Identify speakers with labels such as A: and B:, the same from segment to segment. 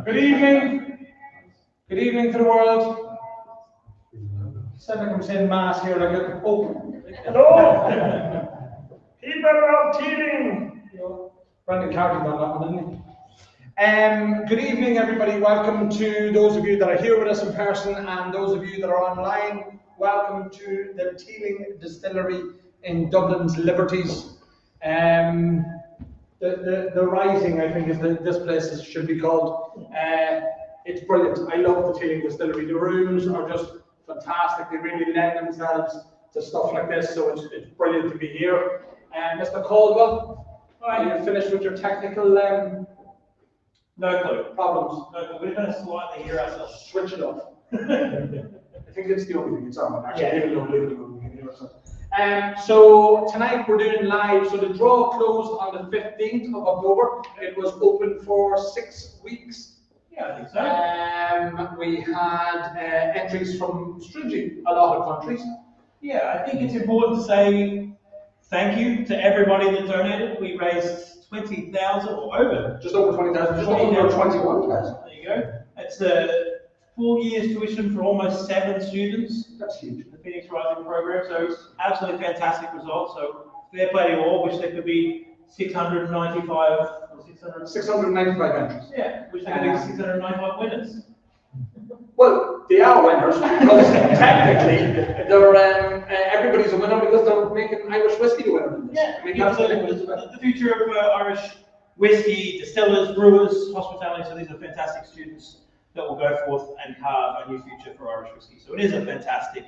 A: Good evening. Good evening to the world. Sound like I'm saying mass here, like hello. People of Teeling. Brandon Carty done that one, didn't he? Good evening, everybody. Welcome to those of you that are here with us in person and those of you that are online. Welcome to the Teeling Distillery in Dublin's Liberties. The Rising, I think, is this place should be called. It's brilliant. I love the Teeling Distillery. The rooms are just fantastic. They really lend themselves to stuff like this, so it's brilliant to be here. Mr. Caldwel, are you finished with your technical
B: no clue.
A: Problems?
B: No clue. We're going to slightly hear ourselves.
A: Switch it off. I think it's the only thing it's on. Actually, we can hear ourselves. So tonight we're doing live. So the draw closed on the 15th of October. It was open for 6 weeks.
B: Yeah, I think so.
A: We had entries from strangely a lot of countries.
B: Yeah, I think it's important to say thank you to everybody that donated. We raised 20,000 or over.
A: Just over 20,000. Just over 21,000.
B: There you go. It's a 4 years tuition for almost 7 students.
A: That's huge.
B: The Phoenix Rising program. So it's absolutely fantastic result. So fair play to you all. Wish there could be 695 or 695
A: entries.
B: Yeah, wish there could be 695 winners.
A: Well, they are winners because technically they're everybody's a winner because they're making Irish whiskey the winner in this.
B: Yeah,
A: I mean,
B: that's the future of Irish whiskey, distillers, brewers, hospitality. So these are fantastic students that will go forth and carve a new future for Irish whiskey. So it is a fantastic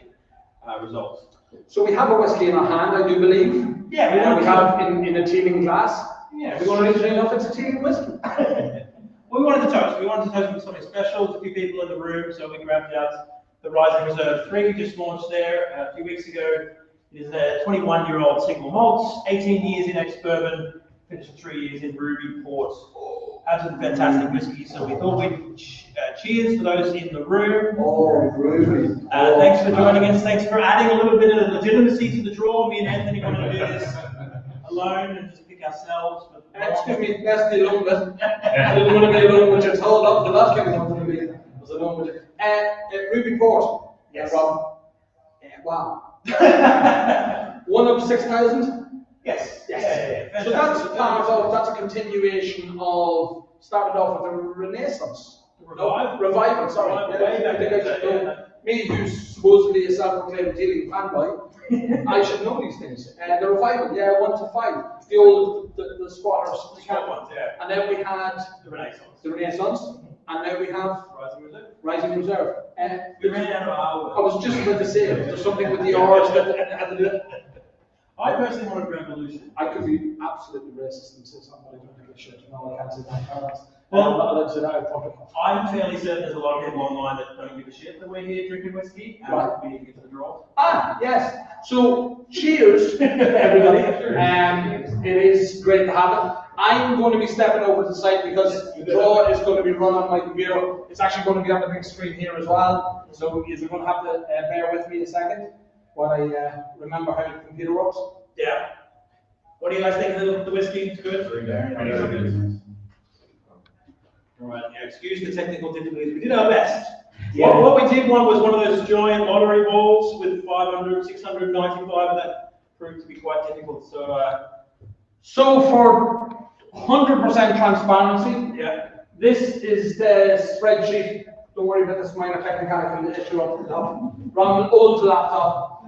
B: result.
A: So we have a whiskey in our hand, I do believe.
B: Yeah,
A: we have in a Teeling glass.
B: Yeah,
A: strangely enough, it's a Teeling whiskey.
B: Well, we wanted to toast. We wanted to toast with something special. There's a few people in the room, so we grabbed out the Rising Reserve 3 we just launched there a few weeks ago. It is a 21-year-old single malt, 18 years in ex-bourbon, finished 3 years in ruby port. Absolutely fantastic whiskey. So we thought we'd cheers for those in the room.
A: Oh, ruby.
B: Thanks for joining us. Thanks for adding a little bit of legitimacy to the draw. Me and Anthony wanted to do this alone and just pick ourselves.
A: Excuse me, that's the alone bit. I didn't want to be alone with you. Hold up, the last game I wanted to be was alone with you. Ruby Port.
B: Yes.
A: Rob. Wow. 1 of 6,000?
B: Yes.
A: Yeah. So that's a continuation of, started off with a Renaissance. Revival, sorry. Me, who's supposedly a self-proclaimed Teeling fanboy, I should know these things. The Revival, 1 to 5. The old, the squatters.
B: The squat ones, yeah.
A: And then we had
B: the Renaissance.
A: And now we have
B: Rising Reserve.
A: Rising Reserve.
B: We ran out of our.
A: I was just about to say, there's something with the R's that had to do it.
B: I personally wanted Revolution.
A: I could be absolutely racist and say something I don't think I should. No, I can't say that. Well, I'm not allowed to say that in public.
B: I'm fairly certain there's a lot of people online that don't give a shit that we're here drinking whiskey.
A: Right.
B: We need to get to the draw.
A: Yes. So, cheers, everybody. It is great to have it. I'm going to be stepping over to the site because the draw is going to be run on my computer. It's actually going to be on the big screen here as well. So, you're going to have to bear with me a second while I remember how the computer works.
B: Yeah. What do you guys think of the whiskey? It's good? Alright, excuse the technical difficulties. We did our best. Yeah. What we did was one of those giant lottery balls with 500, 695, that proved to be quite difficult.
A: So for 100% transparency, this is the spreadsheet. Don't worry about this minor technical issue up the top. Wrong old laptop.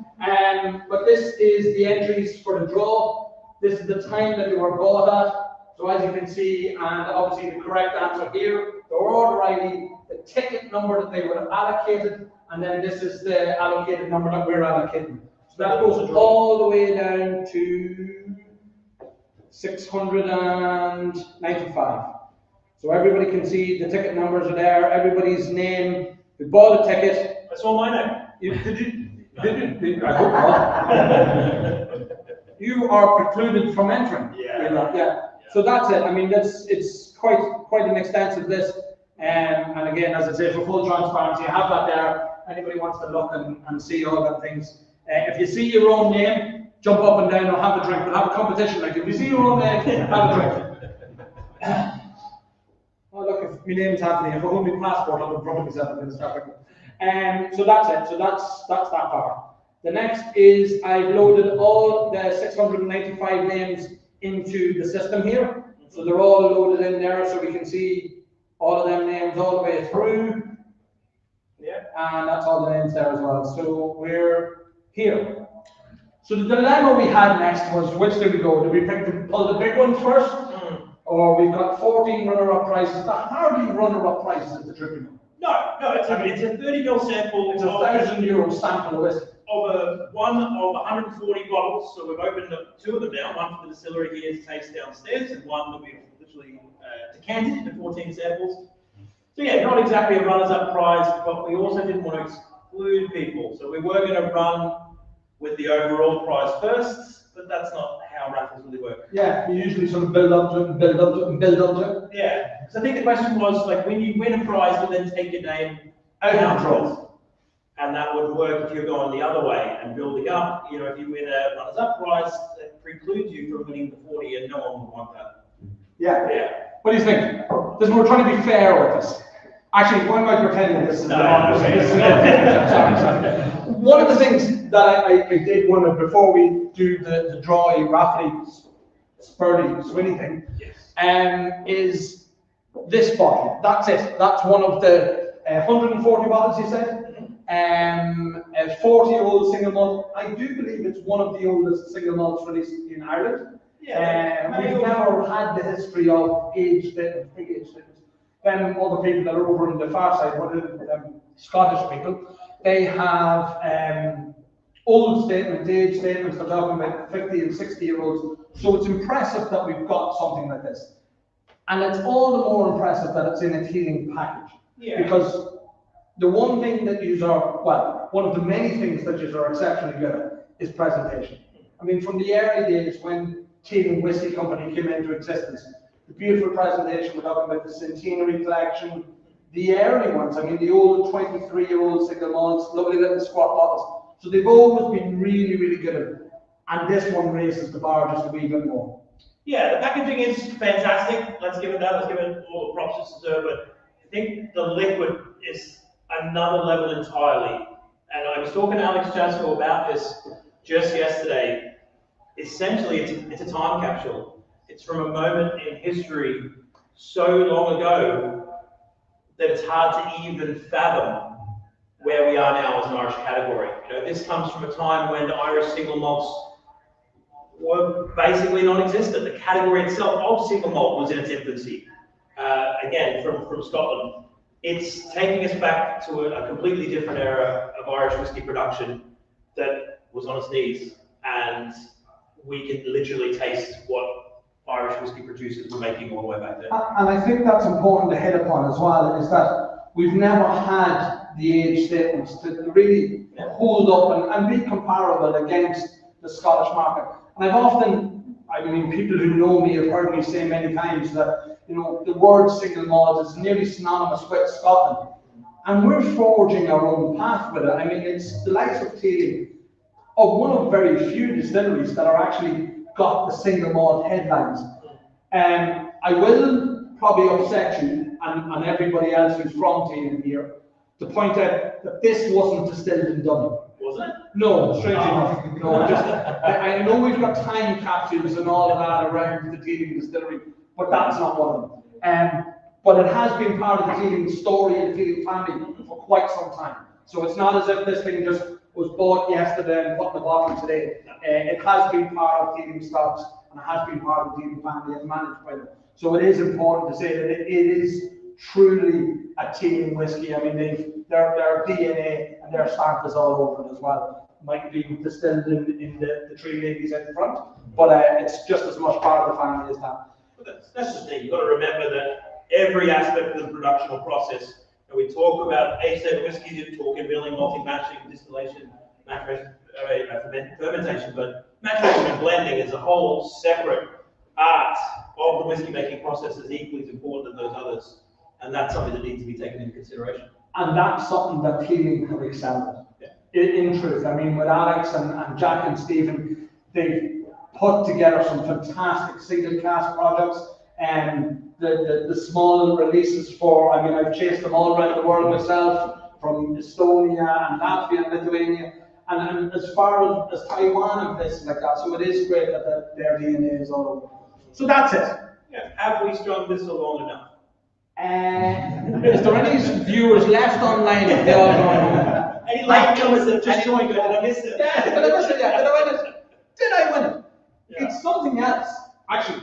A: But this is the entries for the draw. This is the time that they were bought at. So as you can see, and obviously the correct answer here, the order ID, the ticket number that they were allocated, and then this is the allocated number that we're allocating. So that goes all the way down to 695. So everybody can see the ticket numbers are there, everybody's name, who bought a ticket.
B: That's all my name.
A: Did you? I hope not. You are precluded from entering. Yeah. So that's it. I mean, it's quite an extensive list. And again, as I say, for full transparency, I have that there. Anybody wants to look and see all that things. If you see your own name, jump up and down or have a drink. We'll have a competition. Like if you see your own name, have a drink. Oh look, if my name is Anthony, if I hold my passport, I would probably myself in the start. So that's it. So that's that part. The next is I've loaded all the 695 names into the system here. So they're all loaded in there so we can see all of them names all the way through. Yeah. And that's all the names there as well. So we're here. So the dilemma we had next was which do we go? Do we pull the big ones first? Or we've got 14 runner-up prizes. The hardly runner-up prizes at the tribunal.
B: No, it's a 30ml sample.
A: It's a €1,000 sample list.
B: Of one of 140 bottles, so we've opened up 2 of them now, one for the distillery here to taste downstairs, and one that we've literally decanted into 14 samples. So yeah, not exactly a runners-up prize, but we also didn't want to exclude people. So we were going to run with the overall prize first, but that's not how raffles really work.
A: Yeah, you usually sort of build up to it and build up to it and build up to it.
B: Yeah, so I think the question was, like, when you win a prize, you then take your name out of the draws. And that would work if you're going the other way and building up. You know, if you win a runners-up prize, that precludes you from winning the 40, and no one would want that. Yeah. What
A: do you think? Because we're trying to be fair with this. Actually, why am I pretending this is sorry. One of the things that I did want to, before we do the drawy, raffly, spurdy, swinny thing, is this bottle. That's it. That's one of the 140 bottles, you said? A 40-year-old single malt. I do believe it's one of the oldest single malts released in Ireland. We've never had the history of age statements, big age statements. Then all the people that are over on the far side, Scottish people, they have old statements, age statements. They're talking about 50 and 60-year-olds. So it's impressive that we've got something like this. And it's all the more impressive that it's in a Teeling package. Because the one thing that you are, well, one of the many things that you are exceptionally good at is presentation. I mean, from the early days when Teeling Whiskey Company came into existence, the beautiful presentation, we're talking about the Centenary Collection, the early ones, I mean, the old 23-year-old single malts, lovely little squat bottles. So they've always been really, really good at it. And this one raises the bar just a wee bit more.
B: Yeah, the packaging is fantastic. Let's give it that. Let's give it all the props it deserves. But I think the liquid is another level entirely. And I was talking to Alex Jasco about this just yesterday. Essentially, it's a time capsule. It's from a moment in history so long ago that it's hard to even fathom where we are now as an Irish category. You know, this comes from a time when the Irish single malts were basically non-existent. The category itself of single malt was in its infancy. Again, from Scotland. It's taking us back to a completely different era of Irish whiskey production that was on its knees, and we can literally taste what Irish whiskey producers were making all the way back then.
A: And I think that's important to hit upon as well, is that we've never had the age statements to really hold up and be comparable against the Scottish market. And I've often, I mean, people who know me have heard me say many times that, you know, the word single malt is nearly synonymous with Scotland. And we're forging our own path with it. I mean, it's the likes of Teeling, of one of very few distilleries that are actually got the single malt headlines. I will probably upset you and everybody else who's from Teeling here to point out that this wasn't distilled in Dublin.
B: Wasn't it?
A: No, strangely enough. No, I know we've got time capsules and all of that around the Teeling Distillery, but that's not one of them. But it has been part of the Teeling story and the Teeling family for quite some time. So it's not as if this thing just was bought yesterday and put in the bottle today. It has been part of Teeling stocks and it has been part of the Teeling family and managed by them. So it is important to say that it is truly a Teeling whiskey. I mean, their DNA and their stamp is all over it as well. Might be distilled in the three ladies at the front, but it's just as much part of the family as that.
B: But that's just it. You've got to remember that every aspect of the production process, and we talk about age-stated whiskey, you talk in milling, malting, mashing, distillation, fermentation, but maturation and blending is a whole separate art of the whiskey making process is equally as important as those others. And that's something that needs to be taken into consideration.
A: And that's something that Teeling have excelled at. In truth, I mean, with Alex and Jack and Stephen, they've put together some fantastic single cask projects, and the small releases for, I mean, I've chased them all around the world myself, from Estonia and Latvia and Lithuania, and as far as Taiwan and places like that. So it is great that their DNA is all over. So that's it.
B: Yeah. Have we strung this along enough?
A: Is there any viewers left online? They all know.
B: Any latecomers that just joined? Did I miss it?
A: Yeah, did I miss it? Yeah, did I win it? Did I win it? Yeah. It's something else. Actually,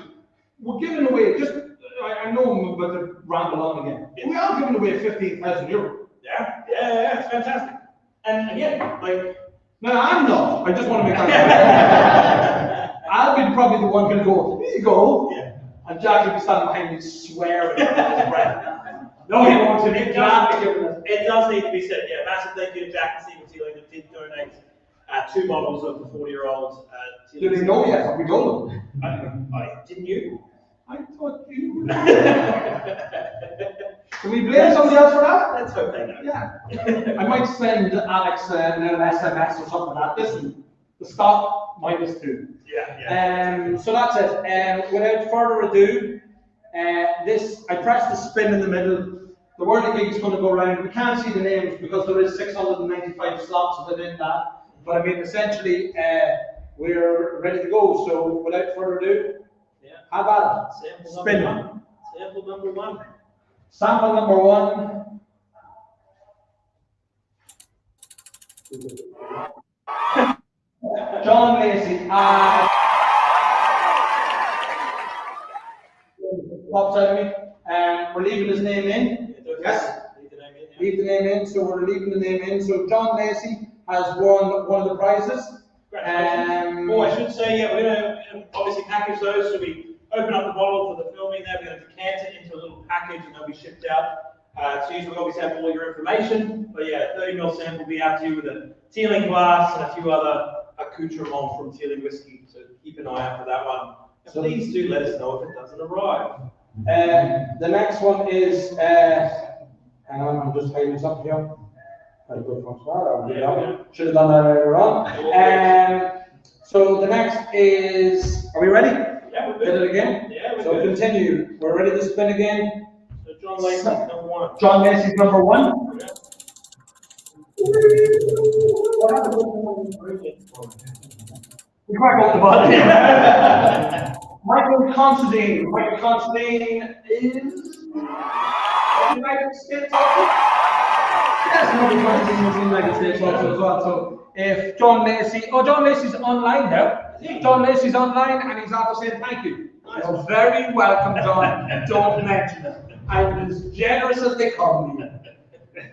A: we're giving away, just, I know I'm about to ramble on again. Yeah. We are giving away €15,000.
B: Yeah, it's fantastic. And again, like...
A: No, I'm not. I just want to make that clear. I'll be probably the one who'll go, here you go. Yeah. And Jack will be standing behind me swearing under his breath. No, he won't. It
B: does need to be said. Yeah, massive thank you to Jack and Stephen Teeling that did donate 2 bottles of the 40-year-old.
A: Do they know yet? Have we told them?
B: Didn't you?
A: I thought you. Can we blame somebody else for that?
B: Let's hope they know.
A: Yeah. I might send Alex an SMS or something like that. Listen, the stock -2.
B: Yeah.
A: So that's it. Without further ado, I pressed the spin in the middle. The whirly gig is going to go around. We can't see the names because there is 695 slots within that. But I mean, essentially, we're ready to go. So without further ado, how about it? Spin.
B: Sample number one.
A: Sample number one. John Lacey. Pops out of me. We're leaving his name in. Yes. Leave the name in. So we're leaving the name in. So John Lacey has won one of the prizes.
B: Oh, I should say, yeah, we're going to obviously package those. So we open up the bottle for the filming there. We're going to decant it into a little package and they'll be shipped out. So you will obviously have all your information. But yeah, 30ml sample will be out to you with a Teeling glass and a few other accoutrements from Teeling whiskey. So keep an eye out for that one. And please do let us know if it doesn't arrive.
A: The next one is, hang on, I'm just hiding something here. Should have done that earlier on. So the next is, are we ready?
B: Yeah, we're good.
A: Did it again?
B: Yeah, we're
A: so
B: good.
A: Continue. We're ready to spin again.
B: So John Lacey's number one.
A: John Lacey's number one.
B: Yeah.
A: We crack up the bottom. Michael Considine. Michael Considine is United States also. Yes, Michael Considine is in the United States also as well. So if John Lacey, John Lacey's online now. John Lacey's online and he's also saying thank you. Nice. You're very welcome, John. Don't mention it. I'm as generous as they come to you.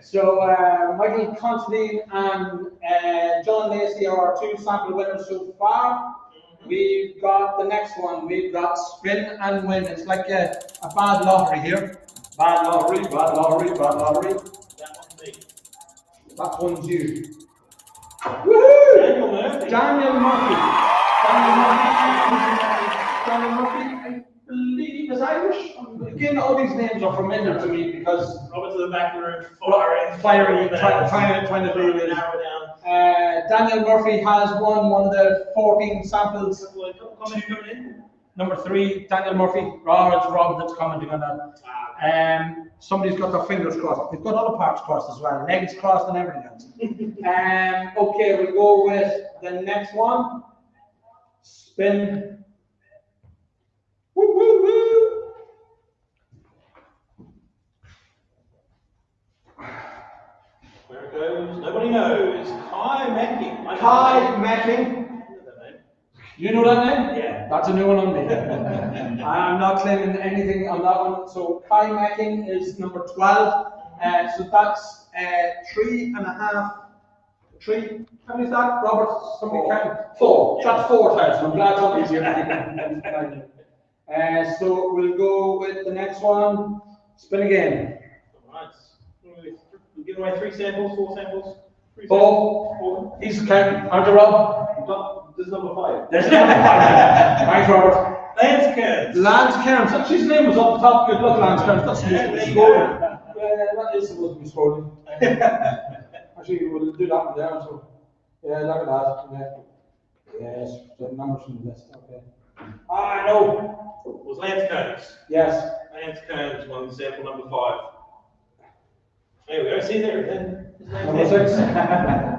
A: So Michael Considine and John Lacey are our two sample winners so far. We've got the next one. We've got spin and win. It's like a bad lottery here. Bad lottery, bad lottery, bad lottery.
B: That one's me.
A: That one's you. Woohoo!
B: Daniel Murphy.
A: Daniel Murphy. Daniel Murphy. Daniel Murphy, I believe is Irish. Again, all these names are familiar to me because
B: Robert to the back of the room,
A: firing, trying to do it.
B: Narrow down.
A: Daniel Murphy has won one of the 14 samples.
B: Comment coming in.
A: Number 3, Daniel Murphy. It's Rob that's commenting on that. Somebody's got their fingers crossed. They've got other parts crossed as well, legs crossed and everything else. Okay, we'll go with the next one. Spin. Woo, woo, woo.
B: Where it goes, nobody knows. Kai Macking.
A: Kai Macking. You know that name?
B: Yeah.
A: That's a new one on me. I'm not claiming anything on that one. So Kai Macking is number 12. So that's 3.5. 3. How many is that, Robert? Somebody count. 4. That's 4,000. I'm glad somebody's here. So we'll go with the next one. Spin again.
B: Alright. We're giving away 3 samples, 4 samples.
A: 4. He's counting. Aren't you, Rob?
B: This is number 5.
A: There's number 5. Thanks, Robert.
B: Lance Cairns.
A: Lance Cairns. His name was up the top. Good luck, Lance Cairns. That's supposed to be scoring. That is supposed to be scoring. Actually, we'll do that one there. So, yeah, look at that. Yeah. Yes, the numbers from the list. Okay.
B: I know. It was Lance Cairns.
A: Yes.
B: Lance Cairns won sample number 5. There we go. See there then.
A: Number 6.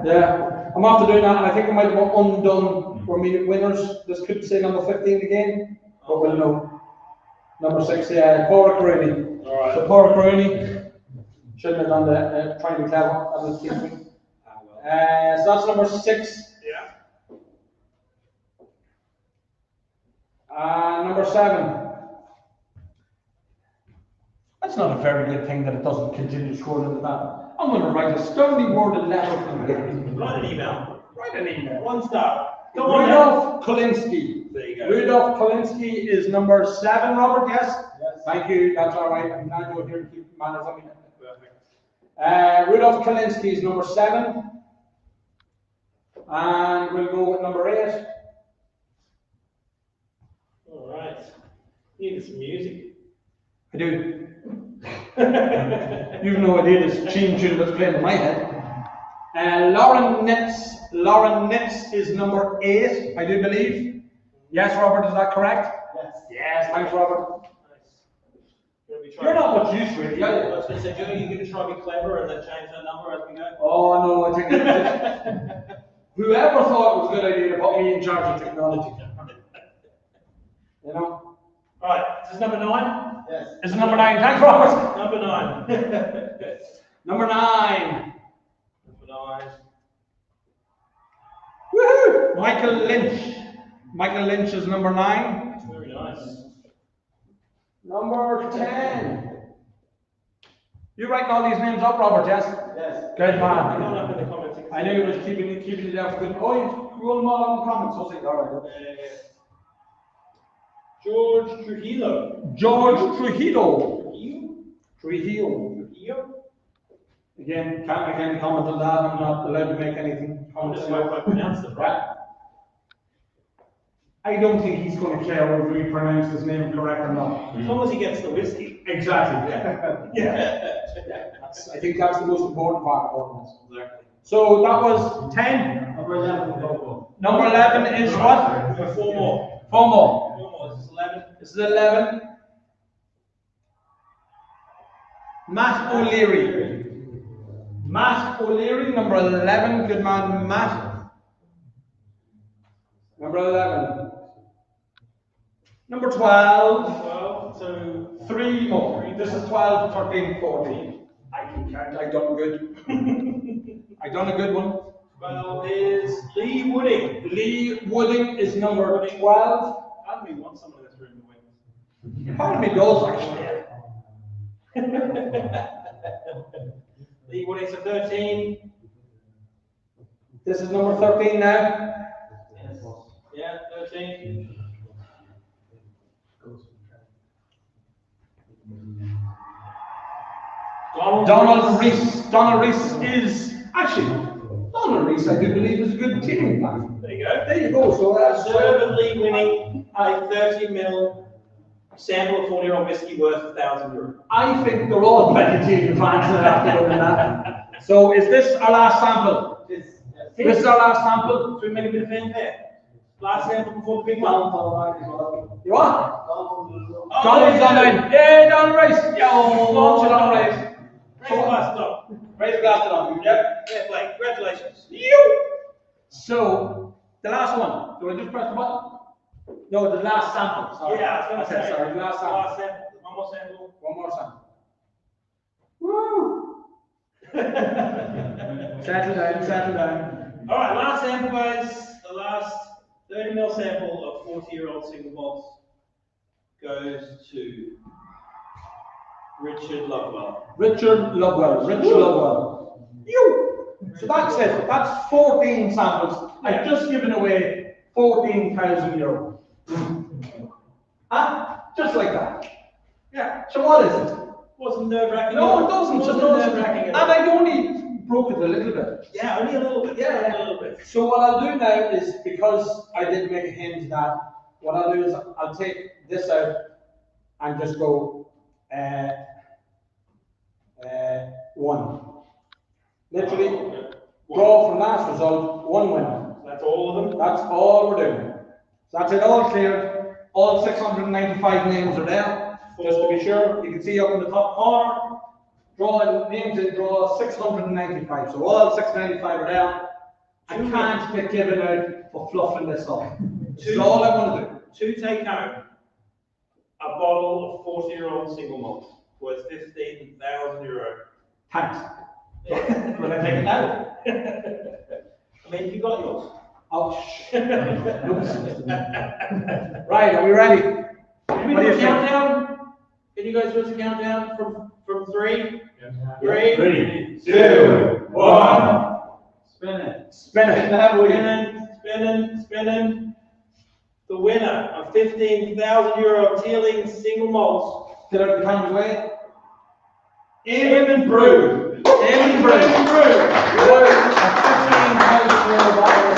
A: Yeah. I'm after doing that, and I think I might have undone for me winners. This could say number 15 again, but we'll know. Number 6, yeah, Porrick Rooney.
B: All right.
A: So Porrick Rooney shouldn't have done the trying to be clever. That was so that's number 6.
B: Yeah.
A: Number 7. That's not a very good thing that it doesn't continue scoring in the back. I'm going to write a sternly worded letter to him.
B: Write an email. 1 star. Come on.
A: Rudolph Kolinsky.
B: There you go.
A: Rudolph Kolinsky is number 7, Robert, yes? Yes. Thank you, that's all right. I'm glad you're here to keep manners on me.
B: Perfect.
A: Rudolph Kolinsky is number 7. And we'll go with number 8.
B: All right. You need some music.
A: I do. You've no idea this tune that's playing in my head. Lauren Nitz is number 8, I do believe. Yes, Robert, is that correct?
B: Yes.
A: Yes, thanks, Robert.
B: Nice.
A: You're not much use really, are you?
B: I was going to say, Joe, you're going to try to be clever and then change that number as we go?
A: Oh, no, I think whoever thought it was a good idea to put me in charge of technology? You know?
B: All right, is this number 9?
A: Yes. Is it number 9? Thanks, Robert.
B: Number 9.
A: Number 9.
B: Number 9.
A: Michael Lynch. Michael Lynch is number 9.
B: Very nice.
A: Number 10. You writing all these names up, Robert, yes?
C: Yes.
A: Good man.
B: I got up in the comments.
A: I knew you was keeping it out for good. Oh, you roll them all on the comments, so all right.
B: George Trujillo.
A: George Trujillo.
B: Trujillo?
A: Trujillo. Again, can't make any comment on that. I'm not allowed to make anything
B: I'm
A: comments.
B: just hope I pronounced it right.
A: I don't think he's going to care if we pronounce his name correct or not.
B: As long as he gets the whiskey.
A: Exactly, yeah. Yeah. I think that's the most important part of this.
B: Exactly.
A: So that was 10.
C: Number 11. Go.
A: Number 11 is what?
B: Four more.
A: 4 more.
B: 4 more. This is 11.
A: This is 11. Matt O'Leary. Matt O'Leary, number 11. Good man, Matt. Number 11. Number 12.
B: 12. So
A: 3 more. This is 12, 13, 14. I can count. I done good. I done a good one.
B: 12 is Lee Wooding.
A: Lee Wooding is number 12.
B: Part of me wants someone in this room to win.
A: Part of me does actually.
B: Lee Wooding's a 13.
A: This is number 13 now.
B: Yes. Yeah, 13.
A: Donald Rees. Donald Rees is actually Donald Rees. I do believe is a good teaming plan.
B: There you go.
A: There you go. So that's
B: Deservedly winning a 30ml sample of 40-year-old whiskey worth €1,000.
A: I think they're all plenty teaming plans that have to do with that. So is this our last sample? This is our last sample.
B: So we make a bit of fanfare. Last sample before the big one.
A: You what?
B: Oh,
A: Donald's
B: there
A: on
B: you go.
A: in. Yeah, Donald Rees. Yo, launch it on Rees.
B: Raise the glass, Dom.
A: Raise the glass to Donald. Yep.
B: Fair play. Congratulations.
A: So the last one. Do I just press the button? No, the last sample. Sorry.
B: Yeah, I was going to say.
A: Sorry, the last sample.
B: Last sample. One more sample.
A: One more sample. Woo! Settle down, settle down.
B: All right, last sample, guys. The last 30ml sample of 40-year-old single malts goes to Richard Lovewell.
A: Richard Lovewell. Richard Lovewell. You. So that's it. That's 14 samples. I've just given away €14,000. Huh? Just like that.
B: Yeah.
A: So what is it?
B: Wasn't nerve-wracking.
A: No, it doesn't. Just
B: nerve-wracking.
A: and I only broke it a little bit.
B: Yeah, only a little bit.
A: Yeah.
B: A little bit.
A: So what I'll do now is, because I did make a hint that, what I'll do is I'll take this out and just go 1. Literally, draw from last result, 1 winner.
B: That's all of them.
A: That's all we're doing. So that's it, all cleared. All 695 names are there. Just to be sure, you can see up in the top corner, draw names in, draw 695. So all 695 are there. I can't get given out for fluffing this up. That's all I want to do.
B: To take home a bottle of 40-year-old single malt worth €15,000.
A: Thanks.
B: Yeah.
A: Will I take it now?
B: I mean, you got yours.
A: Oh, right, are we ready?
B: Can we
A: What do
B: do
A: you
B: a
A: think?
B: countdown? Can you guys do us a countdown from 3? 3,
C: 3,
B: 2, 1.
C: Spin it.
A: Spin it.
B: Spinning. The winner of €15,000 Teeling Single Malts.
A: Get out the camera's way.
B: Eamon Brew.
A: Eamon Brew. €15,000 bottle.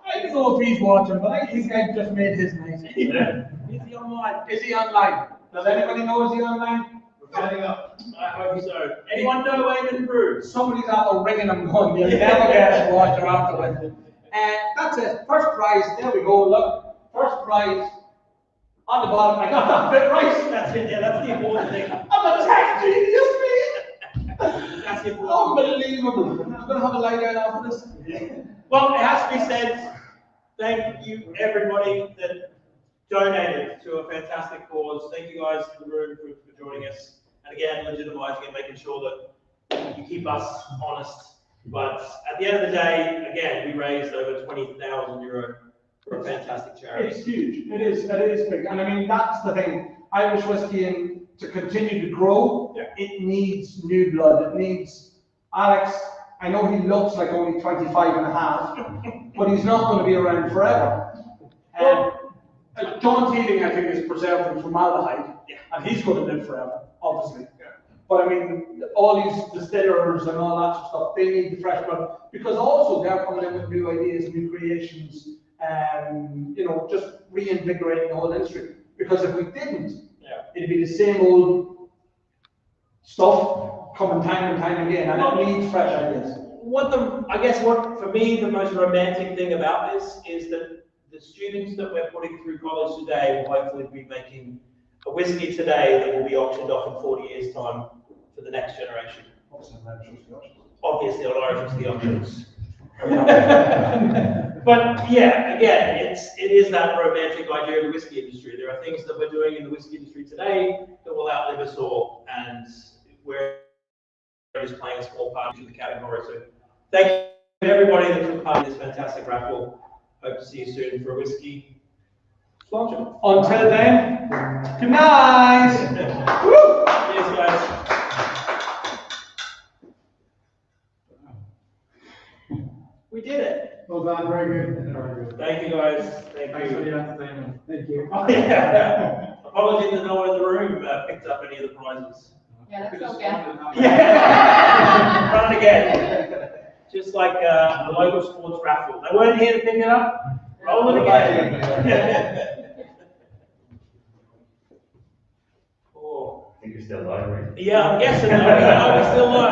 A: I don't know if he's watching, but I think I just made his night.
B: Is he online?
A: Is he online? Does anybody know, is he online?
B: We're coming up. I hope so. Anyone know Eamon Brew?
A: Somebody's out there ringing him going, you'll never get a watcher afterwards. That's it. First prize, there we go, look. First prize. On the bottom, I got that bit right.
B: That's it, yeah, that's the important thing.
A: I'm a tech genius, man.
B: That's the important thing.
A: Unbelievable. I'm going to have a lie down after this.
B: Well, it has to be said, thank you everybody that donated to a fantastic cause. Thank you guys in the room for joining us. And again, legitimising and making sure that you keep us honest But at the end of the day, again, we raised over €20,000 for a fantastic charity.
A: It's huge. It is big. And I mean, that's the thing. Irish whiskey, to continue to grow, it needs new blood. It needs Alex. I know he looks like only 25 and a half, but he's not going to be around forever. John Teeling, I think, is preserved in formaldehyde, and he's going to live forever, obviously. But I mean, all these distillers and all that sort of stuff, they need the fresh blood, because also they're coming in with new ideas, new creations, you know, just reinvigorating the whole industry. Because if we didn't, it'd be the same old stuff coming time and time again, and it needs fresh ideas.
B: I guess what, for me, the most romantic thing about this is that the students that we're putting through college today will hopefully be making a whiskey today that will be auctioned off in 40 years' time for the next generation. Obviously, on Irish Whiskey Auctions. But yeah, again, it is that romantic idea of the whiskey industry. There are things that we're doing in the whiskey industry today that will outlive us all, and we're just playing a small part in the category. So thank you to everybody that took part in this fantastic raffle. Hope to see you soon for a whiskey launch.
A: Until then, good night.
B: Woo! Cheers, guys. We did it.
C: Well done, very good.
B: Thank you, guys. Thank
C: Thanks for
B: you.
C: the entertainment. Thank you.
B: Oh, yeah. Apologies that no one in the room picked up any of the prizes.
D: Yeah, that's okay.
B: Yeah. Run it again. Just like a local sports raffle. They weren't here to pick it up. Roll it again. Oh.
E: I think you're still live, right?
B: Yeah, I'm guessing. Are we still live?